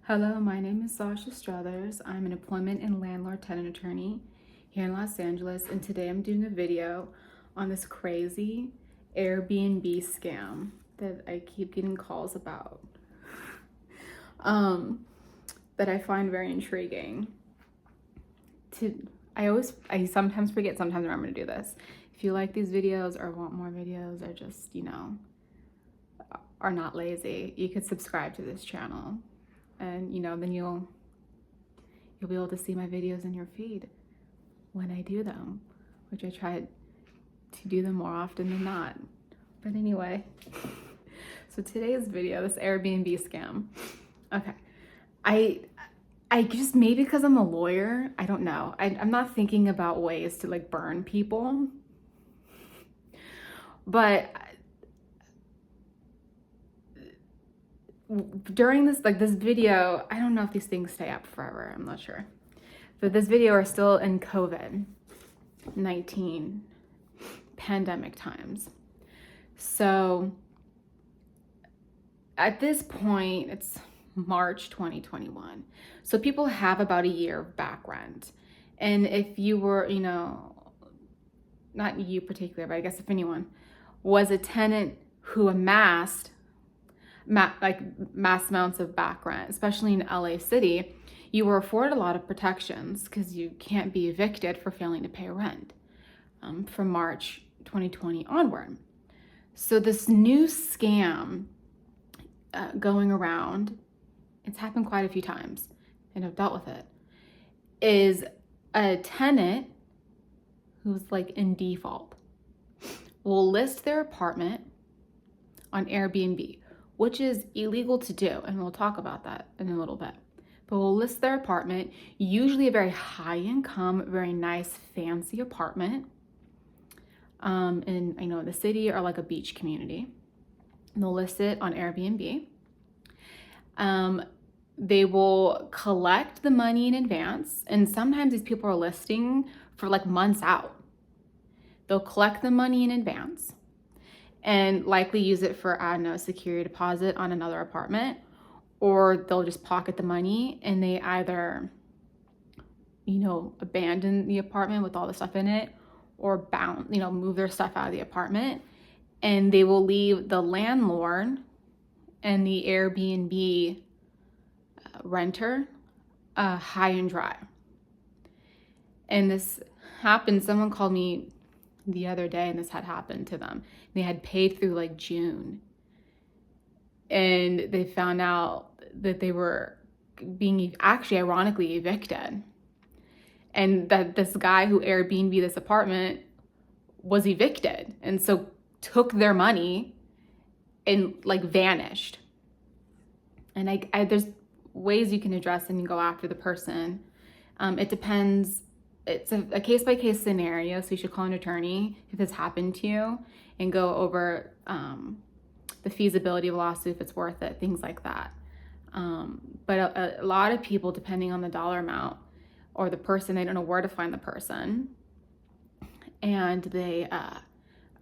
Hello, my name is Sasha Struthers. I'm an employment and landlord-tenant attorney here in Los Angeles, and today I'm doing a video on this crazy Airbnb scam that I keep getting calls about, that I find very intriguing. I sometimes forget, sometimes remember to do this. If you like these videos or want more videos or just, are not lazy, you could subscribe to this channel. And then you'll be able to see my videos in your feed when I do them, which I try to do them more often than not. But anyway, so today's video, this Airbnb scam. Okay, I just, maybe because I'm a lawyer, I don't know. I'm not thinking about ways to like burn people, but during this video, I don't know if these things stay up forever, I'm not sure, but this video are still in COVID-19 pandemic times. So at this point, it's March 2021. So people have about a year of back rent. And if you were, not you particularly, but I guess if anyone was a tenant who amassed mass amounts of back rent, especially in LA City, you were afforded a lot of protections because you can't be evicted for failing to pay rent from March 2020 onward. So this new scam going around, it's happened quite a few times and I've dealt with it, is a tenant who's like in default will list their apartment on Airbnb, which is illegal to do, and we'll talk about that in a little bit. But we'll list their apartment, usually a very high income, very nice, fancy apartment in the city or like a beach community. And they'll list it on Airbnb. They will collect the money in advance, and sometimes these people are listing for like months out. They'll collect the money in advance and likely use it for, I don't know, a security deposit on another apartment, or they'll just pocket the money and they either, abandon the apartment with all the stuff in it, or move their stuff out of the apartment, and they will leave the landlord and the Airbnb renter high and dry. And this happened, someone called me the other day and this had happened to them. They had paid through like June, and they found out that they were being actually ironically evicted, and that this guy who Airbnb this apartment was evicted, and so took their money and like vanished. And I there's ways you can address and go after the person. It depends. It's a case-by-case scenario, so you should call an attorney if this happened to you and go over the feasibility of a lawsuit, if it's worth it, things like that. But a lot of people, depending on the dollar amount or the person, they don't know where to find the person, and they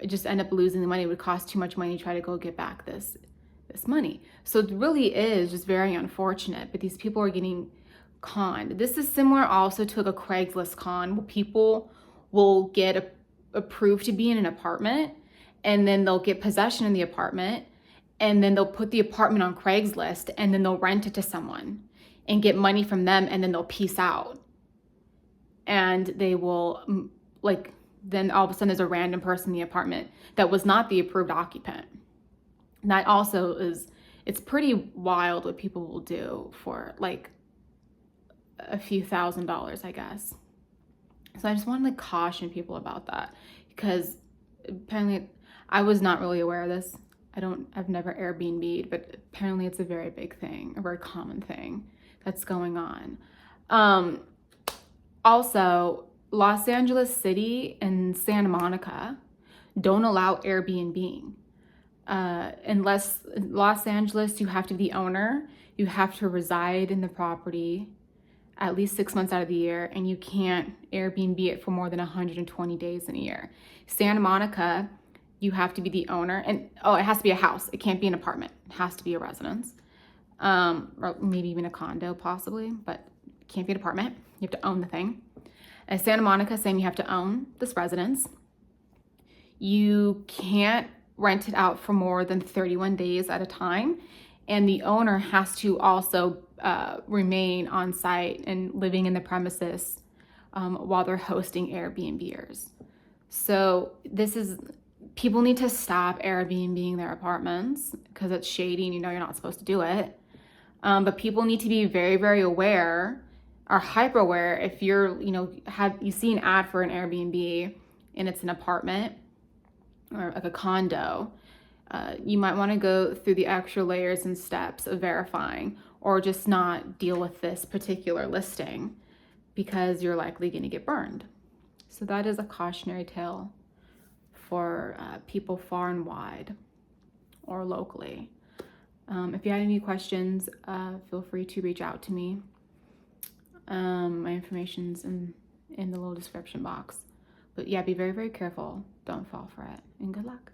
just end up losing the money. It would cost too much money to try to go get back this money. So it really is just very unfortunate, but these people are getting conned. This is similar also to a Craigslist con, where people will get approved to be in an apartment, and then they'll get possession in the apartment, and then they'll put the apartment on Craigslist, and then they'll rent it to someone and get money from them, and then they'll peace out. And they will then all of a sudden there's a random person in the apartment that was not the approved occupant. And that also it's pretty wild what people will do for like a few $1,000s, I guess. So I just want to caution people about that, because apparently I was not really aware of this. I've never Airbnb'd, but apparently it's a very big thing, a very common thing that's going on. Also, Los Angeles City and Santa Monica don't allow Airbnb. Unless in Los Angeles, you have to be the owner, you have to reside in the property at least 6 months out of the year, and you can't Airbnb it for more than 120 days in a year. Santa Monica, you have to be the owner, and it has to be a house. It can't be an apartment. It has to be a residence. or maybe even a condo possibly, but can't be an apartment. You have to own the thing. As Santa Monica, same, you have to own this residence. You can't rent it out for more than 31 days at a time. And the owner has to also remain on site and living in the premises while they're hosting Airbnb'rs. So people need to stop Airbnbing their apartments because it's shady and you're not supposed to do it. But people need to be very, very aware or hyper aware if you see an ad for an Airbnb and it's an apartment or like a condo. You might want to go through the extra layers and steps of verifying, or just not deal with this particular listing because you're likely going to get burned. So that is a cautionary tale for people far and wide or locally. If you have any questions, feel free to reach out to me. My information's in the little description box. But yeah, be very, very careful. Don't fall for it. And good luck.